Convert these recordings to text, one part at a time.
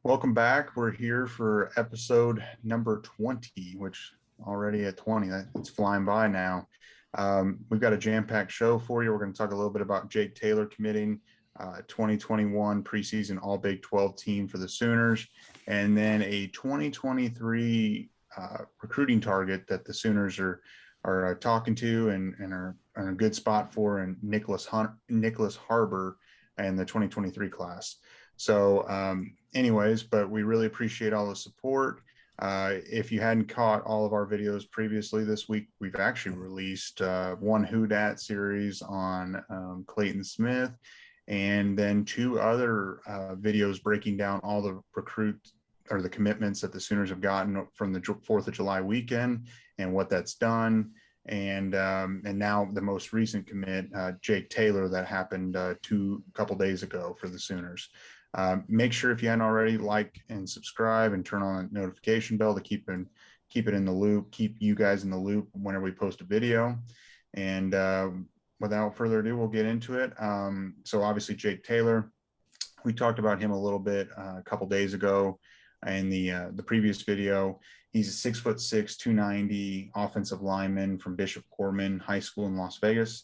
Welcome back. We're here for episode number 20, which already at 20, it's flying by now. We've got a jam-packed show for you. We're going to talk a little bit about Jake Taylor committing 2021 preseason all Big 12 team for the Sooners, and then a 2023 recruiting target that the Sooners are talking to and are in a good spot for, and Nicholas Harbor and the 2023 class. So anyways, but we really appreciate all the support. If you hadn't caught all of our videos previously this week, we've actually released one Who Dat series on Clayton Smith, and then two other videos breaking down all the the commitments that the Sooners have gotten from the 4th of July weekend and what that's done. And now the most recent commit, Jake Taylor, that happened a couple days ago for the Sooners. Make sure, if you hadn't already, like and subscribe and turn on the notification bell to keep it in the loop, keep you guys in the loop whenever we post a video. And without further ado, we'll get into it. So obviously Jake Taylor, we talked about him a little bit a couple days ago in the previous video. He's a 6'6", 290 offensive lineman from Bishop Gorman High School in Las Vegas.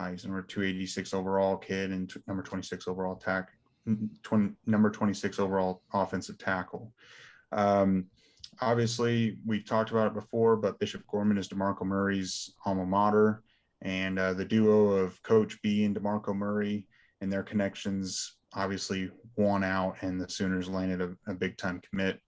He's number 286 overall kid and number 26 overall number 26 overall offensive tackle. Obviously, we've talked about it before, but Bishop Gorman is DeMarco Murray's alma mater, and the duo of Coach B and DeMarco Murray and their connections obviously won out, and the Sooners landed a big-time commit.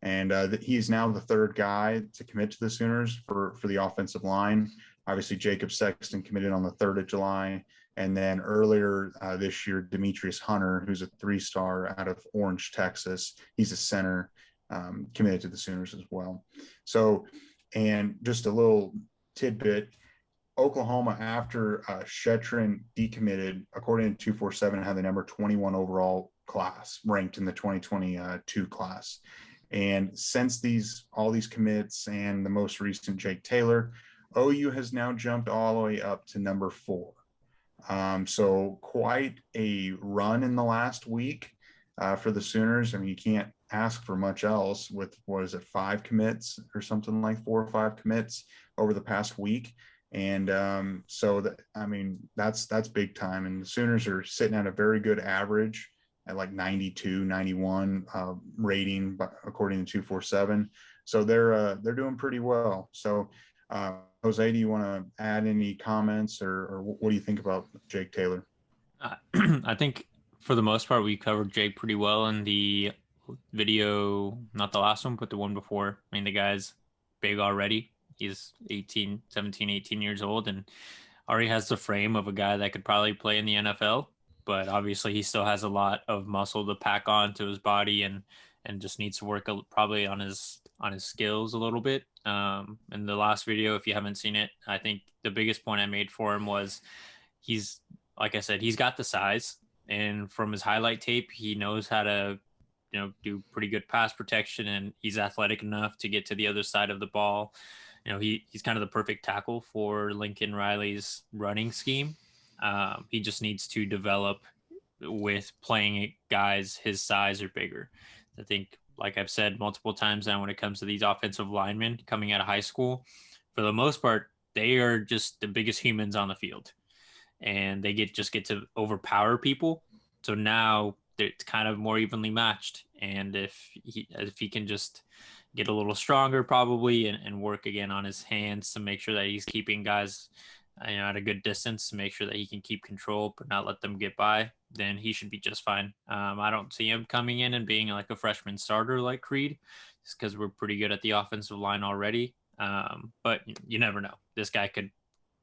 And he's now the third guy to commit to the Sooners for the offensive line. Obviously, Jacob Sexton committed on the 3rd of July. And then earlier this year, Demetrius Hunter, who's a 3-star out of Orange, Texas, he's a center, committed to the Sooners as well. So, and just a little tidbit, Oklahoma, after Shetron decommitted, according to 247, had the number 21 overall class ranked in the 2022 class. And since all these commits and the most recent Jake Taylor, OU has now jumped all the way up to number 4. So quite a run in the last week for the Sooners. I mean, you can't ask for much else with, 5 commits or something, like 4 or 5 commits over the past week. And that's big time. And the Sooners are sitting at a very good average at like 92, 91 rating, according to 247. So they're doing pretty well. So Jose, do you want to add any comments, or what do you think about Jake Taylor? I think for the most part, we covered Jake pretty well in the video, not the last one, but the one before. I mean, the guy's big already. He's 17, 18 years old, and already has the frame of a guy that could probably play in the NFL. But obviously he still has a lot of muscle to pack on to his body, and just needs to work probably on his skills a little bit. In the last video, if you haven't seen it, I think the biggest point I made for him was he's, like I said, he's got the size, and from his highlight tape, he knows how to, do pretty good pass protection, and he's athletic enough to get to the other side of the ball. He's kind of the perfect tackle for Lincoln Riley's running scheme. He just needs to develop with playing guys his size or bigger. I think, like I've said multiple times now, when it comes to these offensive linemen coming out of high school, for the most part, they are just the biggest humans on the field, and they get to overpower people. So now it's kind of more evenly matched. And if he can just get a little stronger, probably, and work again on his hands to make sure that he's keeping guys at a good distance, to make sure that he can keep control but not let them get by, then he should be just fine. I don't see him coming in and being like a freshman starter like Creed, just because we're pretty good at the offensive line already. But you never know. This guy could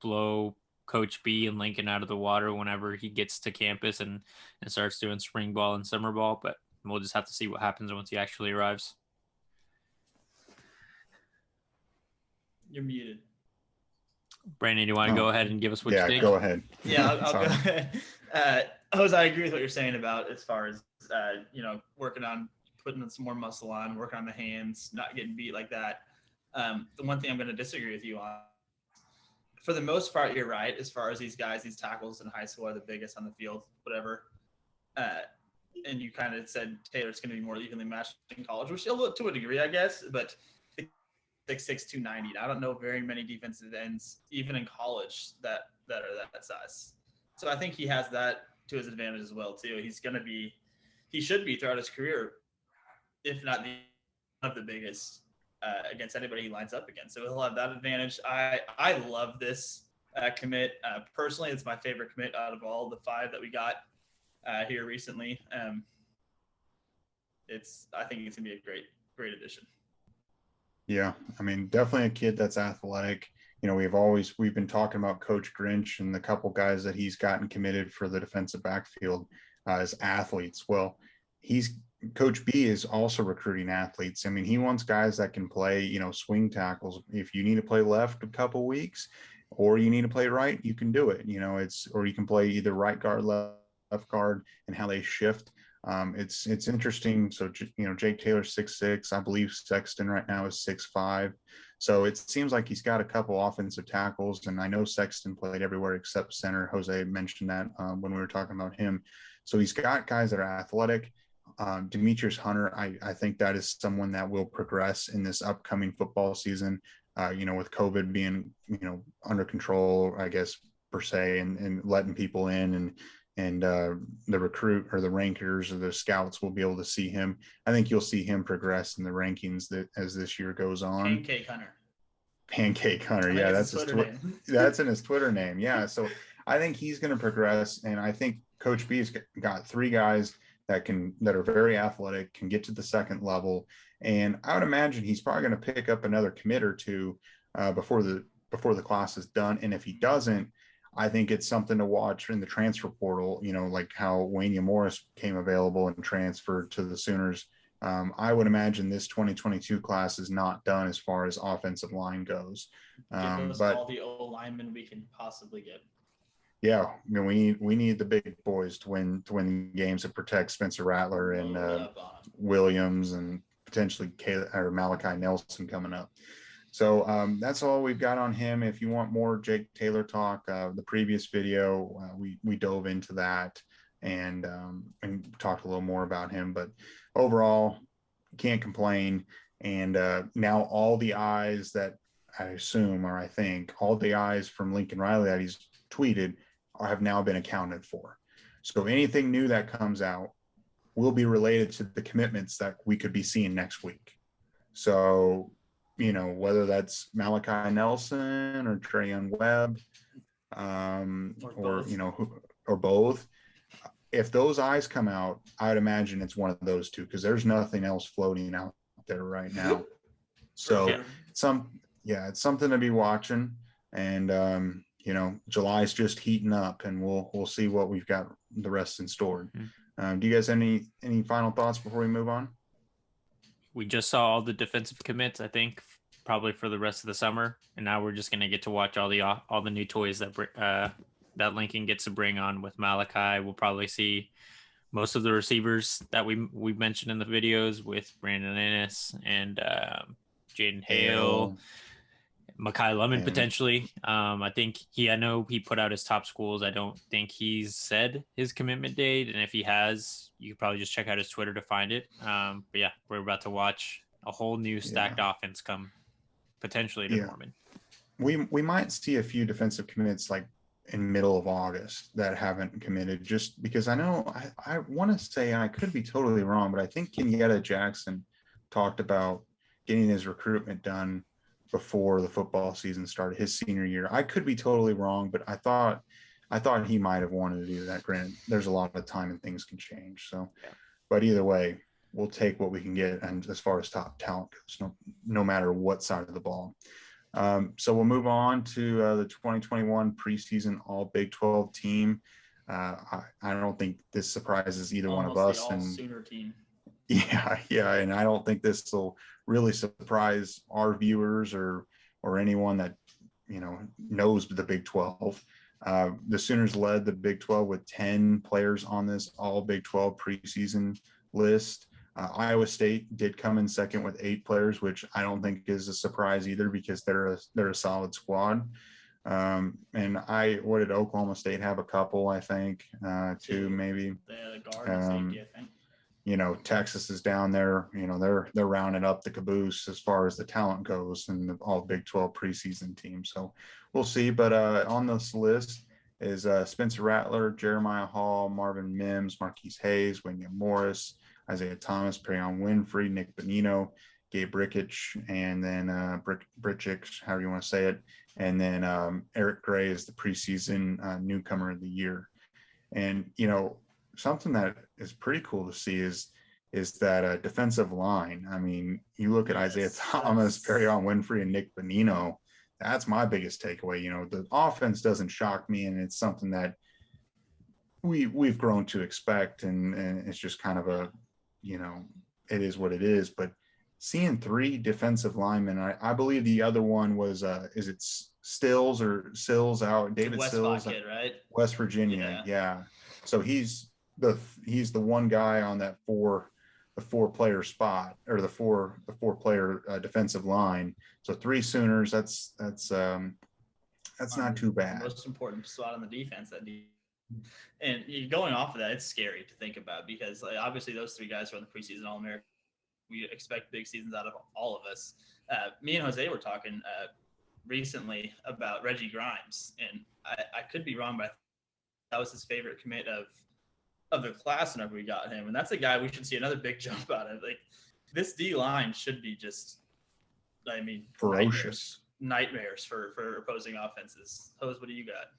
blow Coach B and Lincoln out of the water whenever he gets to campus and starts doing spring ball and summer ball. But we'll just have to see what happens once he actually arrives. You're muted. Brandon, do you want to go ahead and give us what you think? Yeah, go ahead. Yeah, I'll go ahead. Jose, I agree with what you're saying about as far as, working on putting some more muscle on, working on the hands, not getting beat like that. The one thing I'm going to disagree with you on, for the most part, you're right. As far as these guys, these tackles in high school are the biggest on the field, whatever. and you kind of said Taylor's going to be more evenly matched in college, which to a degree, I guess, but 6'6", 290. I don't know very many defensive ends, even in college, that are that size. So I think he has that to his advantage as well, too. He should be throughout his career, if not one of the biggest against anybody he lines up against. So he'll have that advantage. I love this commit. Personally, it's my favorite commit out of all the 5 that we got here recently. I think it's gonna be a great addition. Yeah, I mean, definitely a kid that's athletic. You know, we've been talking about Coach Grinch and the couple guys that he's gotten committed for the defensive backfield as athletes. Well, Coach B is also recruiting athletes. I mean, he wants guys that can play, you know, swing tackles. If you need to play left a couple weeks, or you need to play right, you can do it. You know, or you can play either right guard, left guard, and how they shift. It's interesting. So, you know, Jake Taylor's 6'6". I believe Sexton right now is 6'5". So it seems like he's got a couple offensive tackles, and I know Sexton played everywhere except center. Jose mentioned that when we were talking about him. So he's got guys that are athletic. Demetrius Hunter, I think that is someone that will progress in this upcoming football season. You know, with COVID being, you know, under control, I guess, per se, and letting people in, and the recruit or the rankers or the scouts will be able to see him. I think you'll see him progress in the rankings as this year goes on. Pancake Hunter. Yeah, that's his Twitter name. That's in his Twitter name. Yeah. So I think he's going to progress. And I think Coach B has got 3 guys that are very athletic, can get to the second level. And I would imagine he's probably going to pick up another commit or 2 before the class is done. And if he doesn't, I think it's something to watch in the transfer portal, you know, like how Wanya Morris became available and transferred to the Sooners. I would imagine this 2022 class is not done as far as offensive line goes. But all the O linemen we can possibly get. Yeah, you know, we need the big boys to win games, to protect Spencer Rattler and Williams and potentially Malachi Nelson coming up. So that's all we've got on him. If you want more Jake Taylor talk, the previous video, we dove into that and talked a little more about him. But overall, can't complain. And now all the eyes that I assume, or I think, all the eyes from Lincoln Riley that he's tweeted have now been accounted for. So anything new that comes out will be related to the commitments that we could be seeing next week. So, you know, whether that's Malachi Nelson or Trayon Webb, or you know, or both. If those eyes come out, I'd imagine it's one of those 2, because there's nothing else floating out there right now. So it's something to be watching. And you know, July's just heating up, and we'll see what we've got the rest in store. Do you guys have any final thoughts before we move on? We just saw all the defensive commits, I think, probably for the rest of the summer, and now we're just going to get to watch all the new toys that Lincoln gets to bring on with Malachi. We'll probably see most of the receivers that we've mentioned in the videos with Brandon Ennis and Jaden Hale, Mekhi Lemon potentially. I know he put out his top schools. I don't think he's said his commitment date, and if he has, you could probably just check out his Twitter to find it. But yeah, we're about to watch a whole new stacked offense come potentially to Norman. We might see a few defensive commits like in middle of August that haven't committed, just because I know I want to say, and I could be totally wrong, but I think Kenyatta Jackson talked about getting his recruitment done before the football season started, his senior year. I could be totally wrong, but I thought he might have wanted to do that. Granted, there's a lot of time and things can change. So, but either way, we'll take what we can get, and as far as top talent goes, no matter what side of the ball. So we'll move on to the 2021 preseason All Big 12 team. I don't think this surprises either one of us. And Sooner team. Yeah, and I don't think this will really surprise our viewers or anyone that, you know, knows the Big 12. The Sooners led the Big 12 with 10 players on this All Big 12 preseason list. Iowa State did come in second with 8 players, which I don't think is a surprise either, because they're a solid squad. And what did Oklahoma State have? A couple, I think, 2 maybe. The guard and safety, I think. Texas is down there. They're rounding up the caboose as far as the talent goes, and all Big 12 preseason teams. So we'll see. But on this list is Spencer Rattler, Jeremiah Hall, Marvin Mims, Marquise Hayes, William Morris, Isaiah Thomas, Perion Winfrey, Nick Bonino, Gabe Rickich, and then Brichich, however you want to say it. And then Eric Gray is the preseason newcomer of the year. And, something that is pretty cool to see is that defensive line. I mean, you look at Isaiah Thomas, Perion Winfrey, and Nick Bonino. That's my biggest takeaway. The offense doesn't shock me, and it's something that we've grown to expect, and it's just kind of it is what it is. But seeing 3 defensive linemen, I believe the other one was is it Sills out? David West Sills, kid, right? West Virginia, yeah. So he's the one guy on that the 4-player spot, or the four player defensive line. So 3 Sooners. That's not too bad. The most important spot on the defense. And going off of that, it's scary to think about, because obviously those 3 guys are on the preseason All-American. We expect big seasons out of all of us. Me and Jose were talking recently about Reggie Grimes, and I could be wrong, but that was his favorite commit of the class whenever we got him. And that's a guy we should see another big jump out of. Like, this D line should be just, ferocious nightmares for opposing offenses. Hose, what do you got?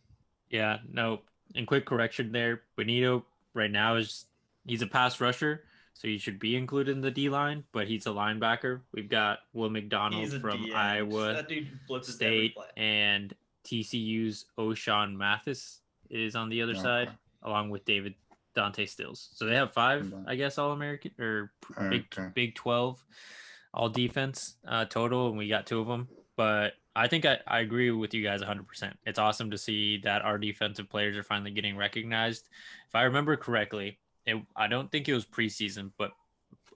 Yeah, no. And quick correction there. Benito right now he's a pass rusher, so he should be included in the D line, but he's a linebacker. We've got Will McDonald from Iowa that dude State, and TCU's O'Shawn Mathis is on the other side, along with David Dante Stills. So they have 5, I guess, All-American or Big 12 all defense total, and we got 2 of them. But I think I agree with you guys 100%. It's awesome to see that our defensive players are finally getting recognized. If I remember correctly, I don't think it was preseason, but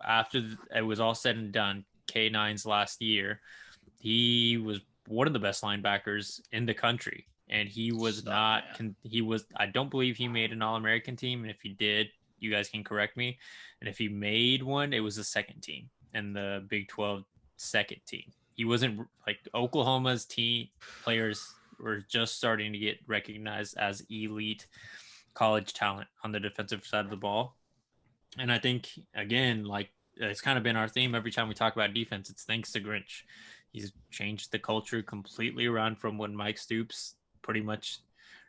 after it was all said and done, K9's last year, he was one of the best linebackers in the country. And he was I don't believe he made an All-American team. And if he did, you guys can correct me. And if he made one, it was the second team and the Big 12 second team. He wasn't like Oklahoma's team players were just starting to get recognized as elite college talent on the defensive side of the ball. And I think, again, like it's kind of been our theme every time we talk about defense. It's thanks to Grinch. He's changed the culture completely around from when Mike Stoops pretty much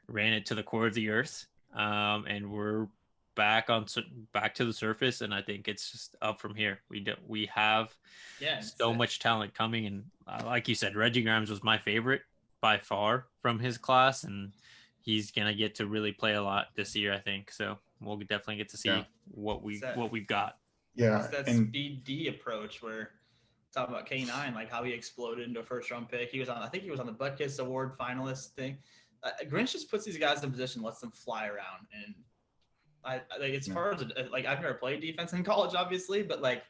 ran it to the core of the earth. And we're back to the surface. And I think it's just up from here. We have so much talent coming. And like you said, Reggie Grimes was my favorite by far from his class. And he's going to get to really play a lot this year, I think. So we'll definitely get to see what we've got. Yeah. It's that speed D approach where talking about K9, like how he exploded into a first-round pick. I think he was on the Butkus Award finalist thing. Grinch just puts these guys in position, lets them fly around. And I like, as far as like, I've never played defense in college, obviously, but like,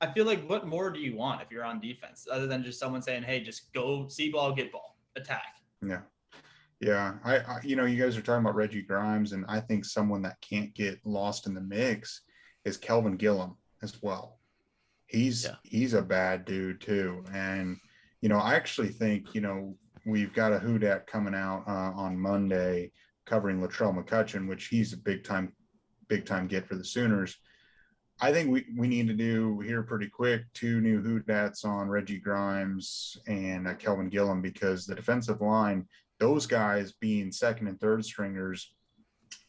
I feel like what more do you want if you're on defense other than just someone saying, hey, just go see ball, get ball, attack. Yeah. Yeah. I you guys are talking about Reggie Grimes, and I think someone that can't get lost in the mix is Kelvin Gillum as well. He's a bad dude too. And, I actually think, we've got a Who Dat coming out on Monday covering Latrell McCutcheon, which he's a big time get for the Sooners. I think we need to do here pretty quick 2 new Who Dats on Reggie Grimes and Kelvin Gillum, because the defensive line, those guys being second and third stringers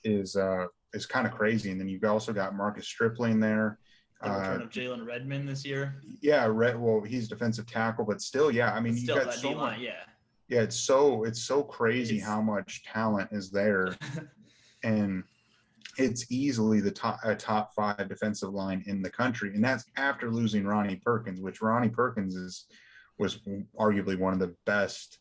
is kind of crazy. And then you've also got Marcus Stripling there. The return of Jalen Redmond this year. Yeah, well, he's defensive tackle, but still, I mean, you got so much. Yeah, it's so crazy how much talent is there, and it's easily a top 5 defensive line in the country, and that's after losing Ronnie Perkins, which Ronnie Perkins was arguably one of the best,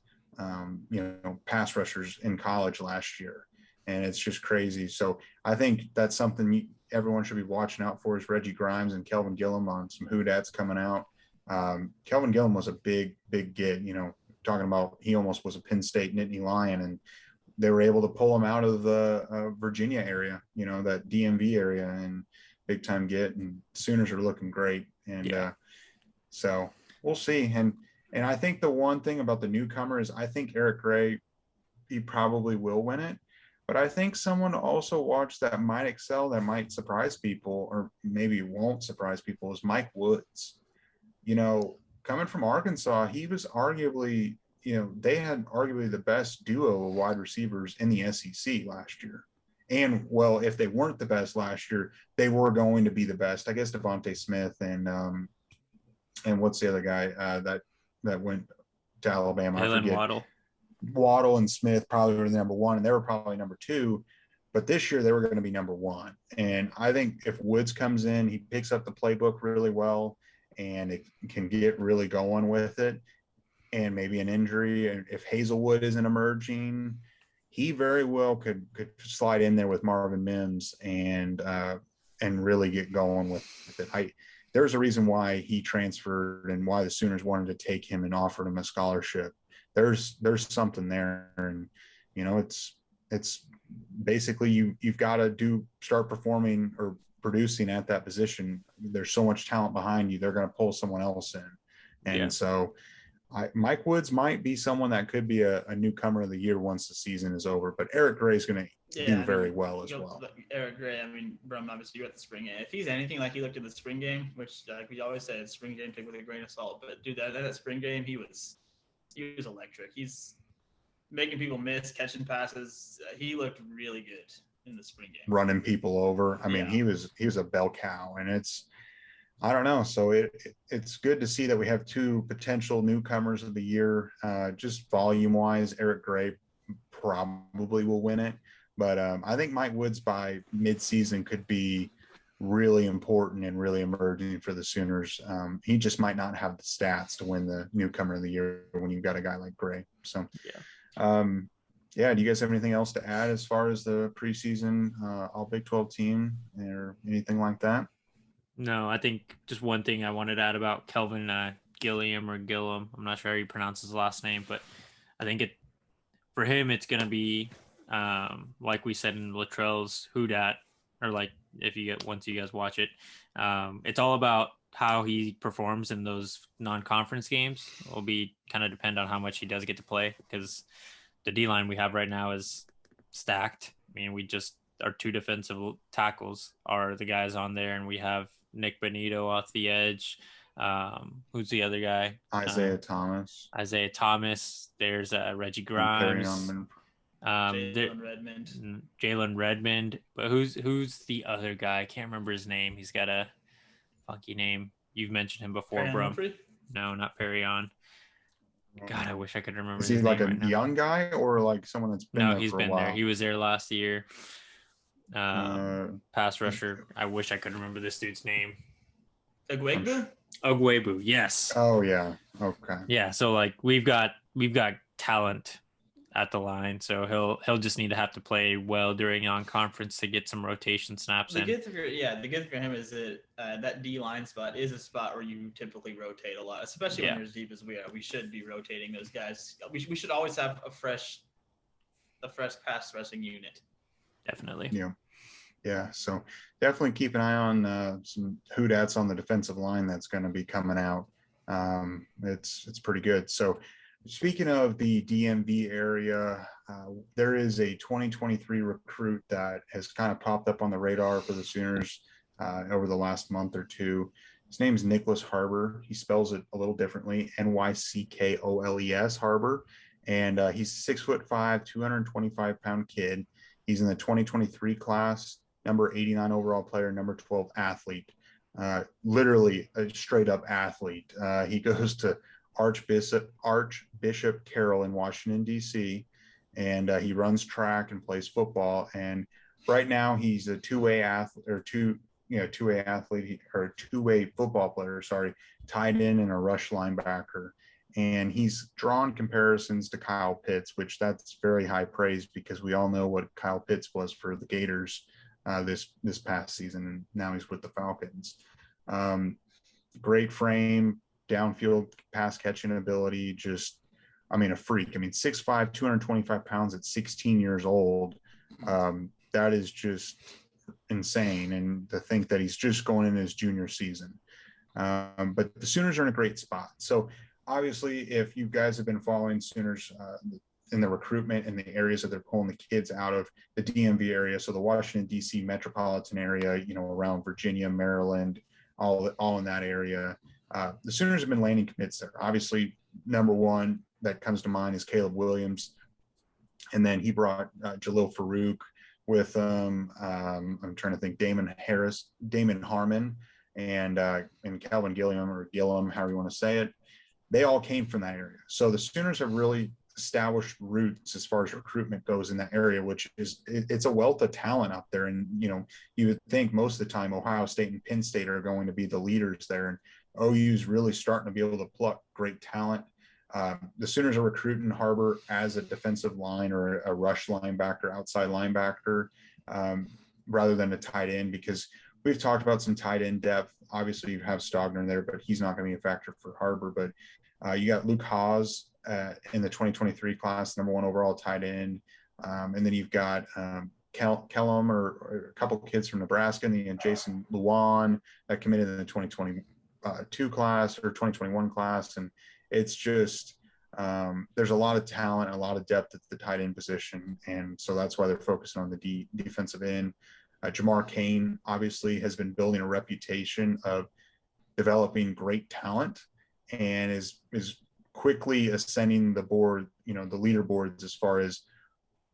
pass rushers in college last year. And it's just crazy. So I think that's something everyone should be watching out for, is Reggie Grimes and Kelvin Gillum on some Who Dats coming out. Kelvin Gillum was a big get, talking about he almost was a Penn State Nittany Lion, and they were able to pull him out of the Virginia area, that DMV area. And big time get, and Sooners are looking great. And so we'll see. And I think the one thing about the newcomer is I think Eric Gray, he probably will win it. But I think someone to also watch that might excel, that might surprise people, or maybe won't surprise people, is Mike Woods. You know, coming from Arkansas, he was arguably, you know, they had arguably the best duo of wide receivers in the SEC last year. And, well, if they weren't the best last year, they were going to be the best. I guess Devontae Smith and what's the other guy that went to Alabama? I forget. Waddle and Smith probably were the number one, and they were probably number two. But this year they were going to be number one. And I think if Woods comes in, he picks up the playbook really well, and it can get really going with it. And maybe an injury, and if Hazelwood isn't emerging, he very well could slide in there with Marvin Mims and really get going with it. There's a reason why he transferred and why the Sooners wanted to take him and offered him a scholarship. There's something there, and you know, it's basically you've got to start performing or producing at that position. There's so much talent behind you, they're going to pull someone else in. And so Mike Woods might be someone that could be a newcomer of the year once the season is over, but Eric Gray is going to do very well as well. Eric Gray, I mean, Brum, obviously you're at the spring game. If he's anything like he looked at the spring game, which like we always say, spring game take with a grain of salt, but dude, that spring game, he was electric. He's making people miss, catching passes. He looked really good in the spring game. Running people over. I mean, he was a bell cow, and I don't know. So it's good to see that we have two potential newcomers of the year. Just volume wise, Eric Gray probably will win it, but I think Mike Woods by midseason could be really important and really emerging for the Sooners. He just might not have the stats to win the newcomer of the year when you've got a guy like Gray. So, do you guys have anything else to add as far as the preseason all Big 12 team or anything like that? No, I think just one thing I wanted to add about Kelvin Gilliam. I'm not sure how you pronounce his last name, but I think for him, it's going to be like we said in Latrell's Who Dat, or like once you guys watch it, it's all about how he performs in those non-conference games. Will be kind of depend on how much he does get to play, because the D-line we have right now is stacked. I mean, our two defensive tackles are the guys on there, and we have Nick Benito off the edge. Who's the other guy? Isaiah Thomas. There's Reggie Grimes. Jalen Redmond. But who's the other guy? I can't remember his name. He's got a funky name. You've mentioned him before, Brum. No, not Perrion. God, I wish I could remember. Is he like a young guy or like someone that's been there for a while? No, he's been there. He was there last year. Pass rusher. I wish I could remember this dude's name. Ogwebu, yes. Oh yeah. Okay. Yeah, so like we've got talent at the line, so he'll just need to have to play well during non-conference to get some rotation snaps in. The good thing for him is that that D-line spot is a spot where you typically rotate a lot, especially when you're as deep as we are. We should be rotating those guys. We should always have a fresh pass rushing unit. Definitely. Yeah. So definitely keep an eye on some Who Dats on the defensive line that's going to be coming out. It's pretty good. So speaking of the DMV area, there is a 2023 recruit that has kind of popped up on the radar for the Sooners over the last month or two. His name is Nicholas Harbor. He spells it a little differently, Nyckoles, Harbor. And he's 6'5", 225-pound kid. He's in the 2023 class, number 89 overall player, number 12 athlete, literally a straight up athlete. He goes to Archbishop Carroll in Washington, D.C., and he runs track and plays football. And right now he's a two-way football player, tight end and a rush linebacker. And he's drawn comparisons to Kyle Pitts, which that's very high praise because we all know what Kyle Pitts was for the Gators this past season, and now he's with the Falcons. Great frame, downfield pass catching ability, a freak. 6'5", 225 pounds at 16 years old. That is just insane, and to think that he's just going in his junior season. But the Sooners are in a great spot. So obviously, if you guys have been following Sooners in the recruitment in the areas that they're pulling the kids out of the DMV area, so the Washington, D.C. metropolitan area, around Virginia, Maryland, all in that area, the Sooners have been landing commits there. Obviously, number one that comes to mind is Caleb Williams. And then he brought Jalil Farouk with, I'm trying to think, Damon Harmon, and Calvin Gillum, however you want to say it. They all came from that area. So the Sooners have really established roots as far as recruitment goes in that area, which is, it's a wealth of talent up there. And, you would think most of the time Ohio State and Penn State are going to be the leaders there. And OU is really starting to be able to pluck great talent. The Sooners are recruiting Harbor as a defensive line or a rush linebacker, outside linebacker, rather than a tight end, because we've talked about some tight end depth. Obviously, you have Stogner there, but he's not going to be a factor for Harbor. But you got Luke Haas in the 2023 class, number 1 overall tight end. And then you've got Kellum or a couple kids from Nebraska, and Jason Luan that committed in the 2022 class or 2021 class. And it's just there's a lot of talent and a lot of depth at the tight end position. And so that's why they're focusing on the defensive end. Jamar Cain obviously has been building a reputation of developing great talent and is quickly ascending the board, the leaderboards, as far as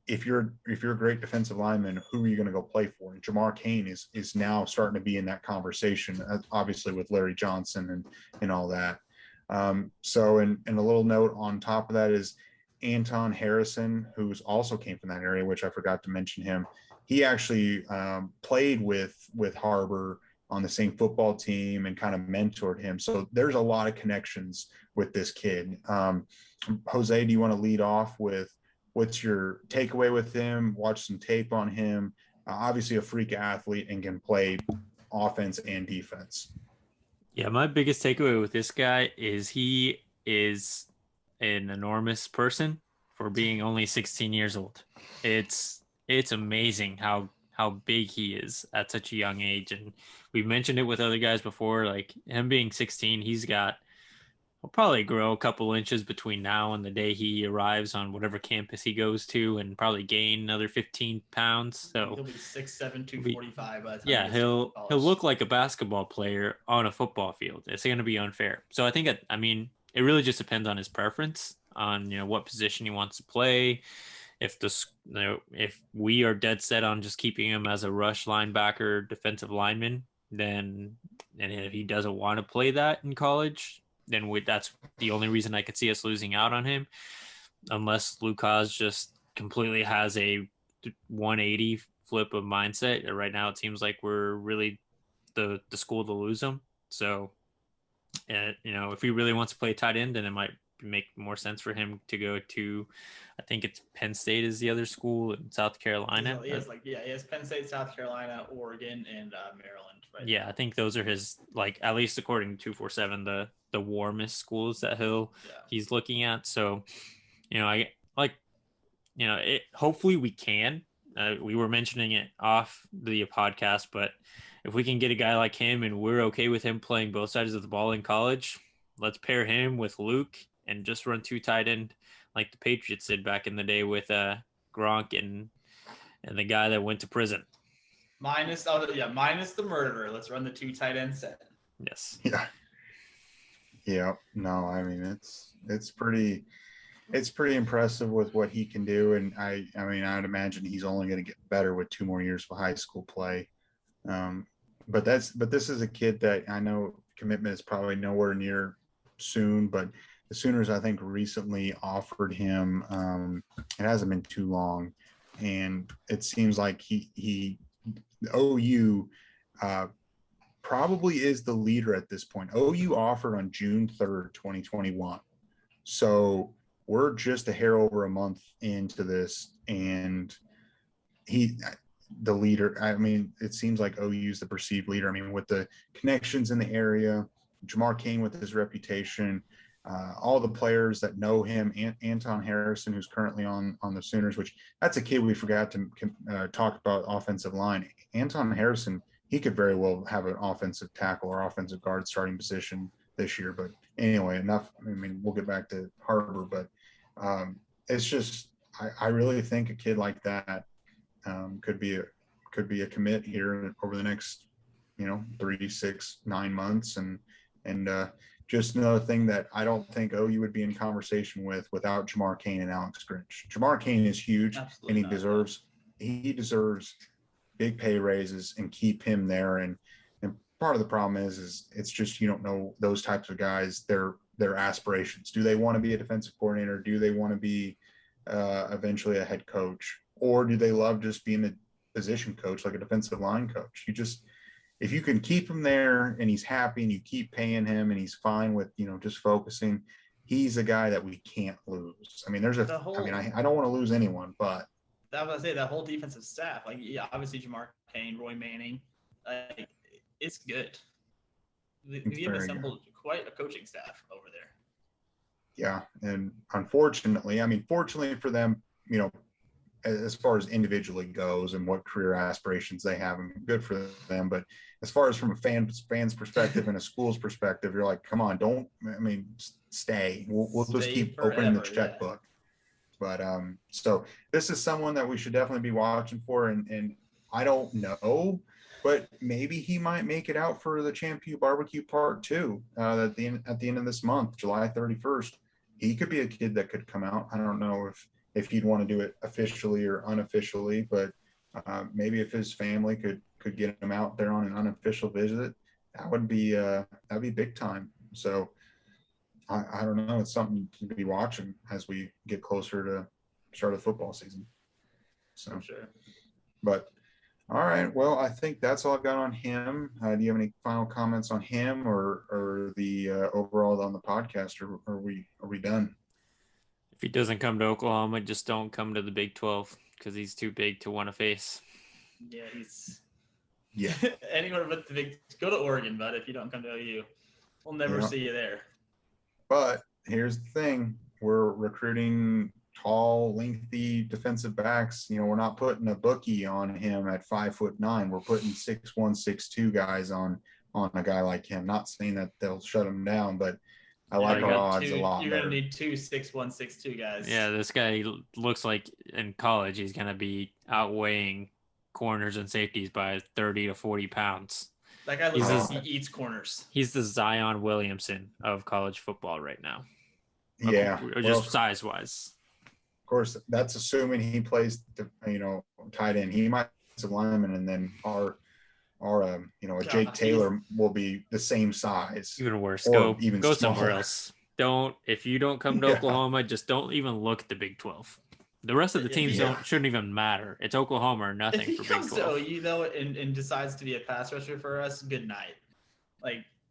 if you're a great defensive lineman, who are you going to go play for? And Jamar Cain is now starting to be in that conversation, obviously with Larry Johnson and all that. So, and a little note on top of that is Anton Harrison, who's also came from that area, which I forgot to mention him. He actually played with Harbor on the same football team and kind of mentored him. So there's a lot of connections with this kid. Jose, do you want to lead off with what's your takeaway with him? Watch some tape on him. Obviously a freak athlete and can play offense and defense. Yeah, my biggest takeaway with this guy is he is an enormous person for being only 16 years old. It's amazing how big he is at such a young age. And we've mentioned it with other guys before, like him being 16, he'll probably grow a couple inches between now and the day he arrives on whatever campus he goes to, and probably gain another 15 pounds. So he'll be 6'7", 245 by the time yeah, he'll look like a basketball player on a football field. It's going to be unfair. So I think it really just depends on his preference on what position he wants to play. If we are dead set on just keeping him as a rush linebacker, defensive lineman, and if he doesn't want to play that in college, then that's the only reason I could see us losing out on him, unless Lucas just completely has a 180 flip of mindset. Right now, it seems like we're really the school to lose him. So, if he really wants to play tight end, then it might make more sense for him to go to, I think it's Penn State is the other school in South Carolina. He has Penn State, South Carolina, Oregon, and Maryland. Right yeah, now. I think those are his, at least according to 247, the warmest schools that he's looking at. So, hopefully we can. We were mentioning it off the podcast, but if we can get a guy like him and we're okay with him playing both sides of the ball in college, let's pair him with Luke and just run 2 tight end like the Patriots did back in the day with Gronk and the guy that went to prison. Minus the murderer. Let's run the 2 tight end set. Yes. Yeah. Yeah. No, I mean it's pretty impressive with what he can do, and I'd imagine he's only going to get better with 2 more years of high school play. But this is a kid that I know commitment is probably nowhere near soon, but the Sooners I think recently offered him. It hasn't been too long, and it seems like the OU probably is the leader at this point. OU offered on June 3rd, 2021. So we're just a hair over a month into this, and the leader. It seems like OU's the perceived leader. With the connections in the area, Jamar Cain with his reputation, all the players that know him, Anton Harrison, who's currently on the Sooners, which that's a kid we forgot to talk about offensive line. Anton Harrison, he could very well have an offensive tackle or offensive guard starting position this year. But anyway, enough. I mean, we'll get back to Harbor, but it's just I really think a kid like that could be a commit here over the next 3, 6, 9 months, and just another thing that I don't think OU would be in conversation without Jamar Cain and Alex Grinch. Jamar Cain is huge. Absolutely, and he deserves big pay raises and keep him there. And part of the problem is it's just you don't know those types of guys, their aspirations. Do they want to be a defensive coordinator? Do they want to be eventually a head coach? Or do they love just being a position coach, like a defensive line coach? If you can keep him there and he's happy and you keep paying him and he's fine with, just focusing, he's a guy that we can't lose. I mean, I don't want to lose anyone, but I was going to say that whole defensive staff, obviously Jamar Cain, Roy Manning, it's good. We have assembled quite a coaching staff over there. Yeah. And fortunately for them, as far as individually goes and what career aspirations they have, and good for them. But as far as from a fan's perspective and a school's perspective, you're like, come on, stay. We'll just keep forever, opening the checkbook. Yeah. But so this is someone that we should definitely be watching for. And I don't know, but maybe he might make it out for the Champion Barbecue Part 2 at the end of this month, July 31st. He could be a kid that could come out. I don't know if he'd want to do it officially or unofficially, but maybe if his family could get him out there on an unofficial visit, that'd be big time. So I don't know. It's something to be watching as we get closer to start of football season. So, for sure. But all right. Well, I think that's all I've got on him. Do you have any final comments on him or the overall on the podcast, or are we done? If he doesn't come to Oklahoma, just don't come to the Big 12 because he's too big to want to face. Yeah, anywhere but the Big. Go to Oregon, bud. If you don't come to OU, we'll never see you there. But here's the thing: we're recruiting tall, lengthy defensive backs. We're not putting a bookie on him at 5'9". We're putting 6'1", 6'2" guys on a guy like him. Not saying that they'll shut him down, but I like our odds a lot. You're going to need 2 6'1", 6'2" guys. Yeah, this guy looks like in college he's going to be outweighing corners and safeties by 30 to 40 pounds. That guy looks like he eats corners. He's the Zion Williamson of college football right now. Yeah. Just size-wise. Of course, that's assuming he plays, tight end. He might be a lineman, and then our Jake Taylor will be the same size. Even worse. Go somewhere else. If you don't come to Oklahoma, just don't even look at the Big 12. The rest of the teams shouldn't even matter. It's Oklahoma or nothing for Big 12. If he comes to OU and decides to be a pass rusher for us, good night.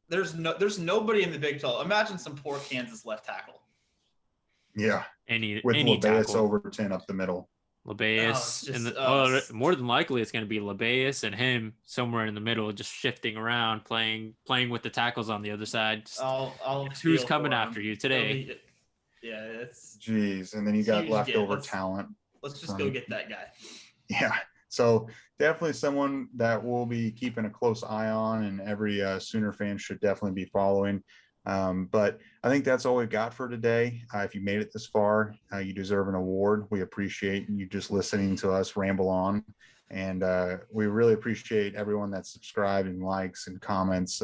There's nobody in the Big 12. Imagine some poor Kansas left tackle. Yeah. With any LeBeus Overton up the middle. LeBeus more than likely it's going to be LeBeus and him somewhere in the middle, just shifting around, playing with the tackles on the other side. Who's coming after you today? Jeez, and then you got leftover talent. Let's just go get that guy. Yeah. So definitely someone that we'll be keeping a close eye on, and every Sooner fan should definitely be following. But I think that's all we've got for today. If you made it this far, you deserve an award. We appreciate you just listening to us ramble on. And we really appreciate everyone that subscribed and likes and comments.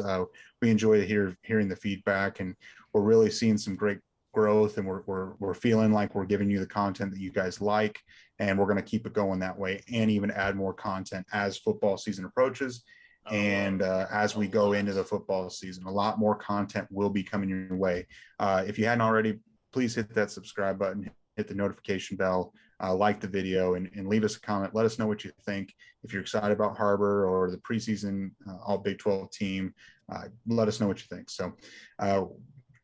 We enjoy hearing the feedback, and we're really seeing some great growth, and we're feeling like we're giving you the content that you guys like, and we're going to keep it going that way and even add more content as football season approaches. And as we go into the football season, a lot more content will be coming your way. If you hadn't already, please hit that subscribe button, hit the notification bell, like the video, and leave us a comment. Let us know what you think. If you're excited about Harbor or the preseason all Big 12 team, let us know what you think. So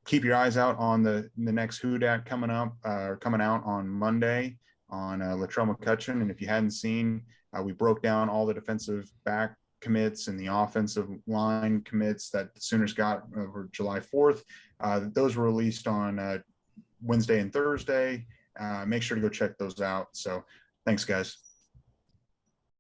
keep your eyes out on the next Whodat coming out on Monday on Latrell McCutcheon. And if you hadn't seen, we broke down all the defensive back commits and the offensive line commits that the Sooners got over July 4th. Those were released on Wednesday and Thursday. Make sure to go check those out. So thanks, guys.